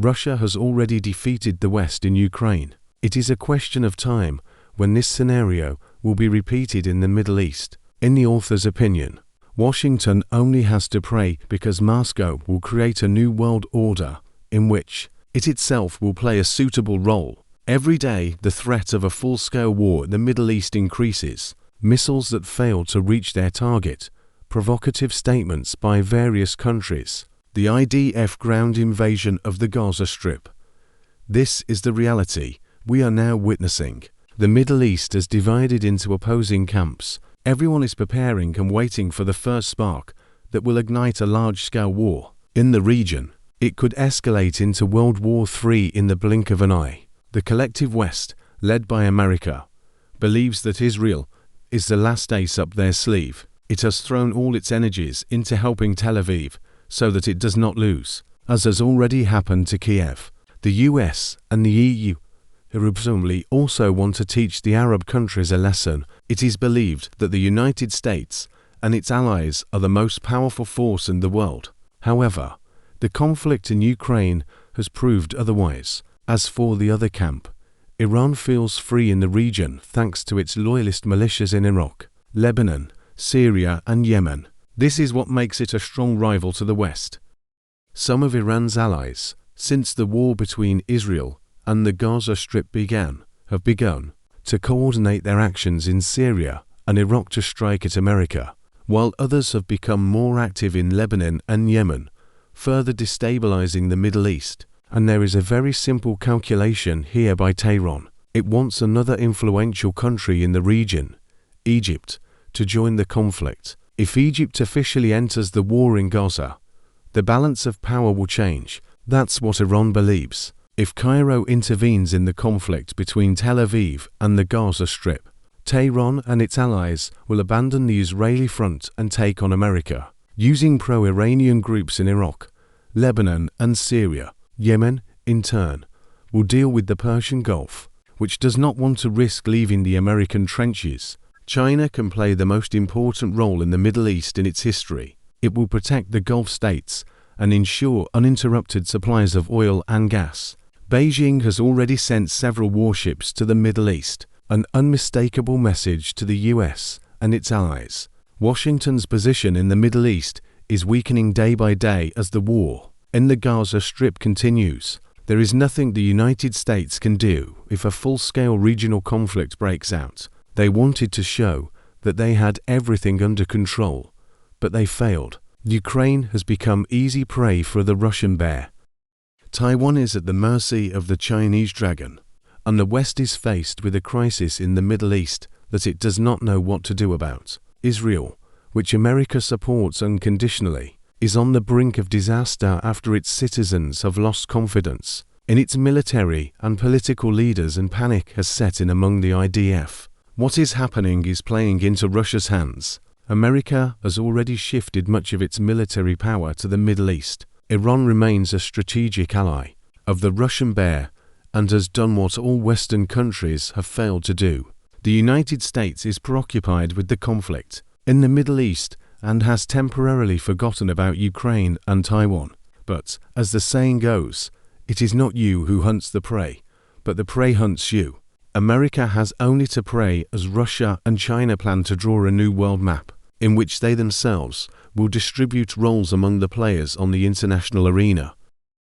Russia has already defeated the West in Ukraine. It is a question of time when this scenario will be repeated in the Middle East. In the author's opinion, Washington only has to pray because Moscow will create a new world order in which it itself will play a suitable role. Every day, the threat of a full-scale war in the Middle East increases. Missiles that fail to reach their target, provocative statements by various countries, the IDF ground invasion of the Gaza Strip. This is the reality we are now witnessing. The Middle East has divided into opposing camps. Everyone is preparing and waiting for the first spark that will ignite a large-scale war. In the region, it could escalate into World War III in the blink of an eye. The collective West, led by America, believes that Israel is the last ace up their sleeve. It has thrown all its energies into helping Tel Aviv so that it does not lose, as has already happened to Kiev. The US and the EU presumably also want to teach the Arab countries a lesson. It is believed that the United States and its allies are the most powerful force in the world. However, the conflict in Ukraine has proved otherwise. As for the other camp, Iran feels free in the region thanks to its loyalist militias in Iraq, Lebanon, Syria and Yemen. This is what makes it a strong rival to the West. Some of Iran's allies, since the war between Israel and the Gaza Strip began, have begun to coordinate their actions in Syria and Iraq to strike at America, while others have become more active in Lebanon and Yemen, further destabilizing the Middle East. And there is a very simple calculation here by Tehran. It wants another influential country in the region, Egypt, to join the conflict. If Egypt officially enters the war in Gaza, the balance of power will change. That's what Iran believes. If Cairo intervenes in the conflict between Tel Aviv and the Gaza Strip, Tehran and its allies will abandon the Israeli front and take on America, using pro-Iranian groups in Iraq, Lebanon and Syria. Yemen, in turn, will deal with the Persian Gulf, which does not want to risk leaving the American trenches. China can play the most important role in the Middle East in its history. It will protect the Gulf states and ensure uninterrupted supplies of oil and gas. Beijing has already sent several warships to the Middle East, an unmistakable message to the US and its allies. Washington's position in the Middle East is weakening day by day as the war in the Gaza Strip continues. There is nothing the United States can do if a full-scale regional conflict breaks out. They wanted to show that they had everything under control, but they failed. Ukraine has become easy prey for the Russian bear. Taiwan is at the mercy of the Chinese dragon, and the West is faced with a crisis in the Middle East that it does not know what to do about. Israel, which America supports unconditionally, is on the brink of disaster after its citizens have lost confidence in its military and political leaders, and panic has set in among the IDF. What is happening is playing into Russia's hands. America has already shifted much of its military power to the Middle East. Iran remains a strategic ally of the Russian bear and has done what all Western countries have failed to do. The United States is preoccupied with the conflict in the Middle East and has temporarily forgotten about Ukraine and Taiwan. But, as the saying goes, it is not you who hunts the prey, but the prey hunts you. America has only to pray as Russia and China plan to draw a new world map, in which they themselves will distribute roles among the players on the international arena.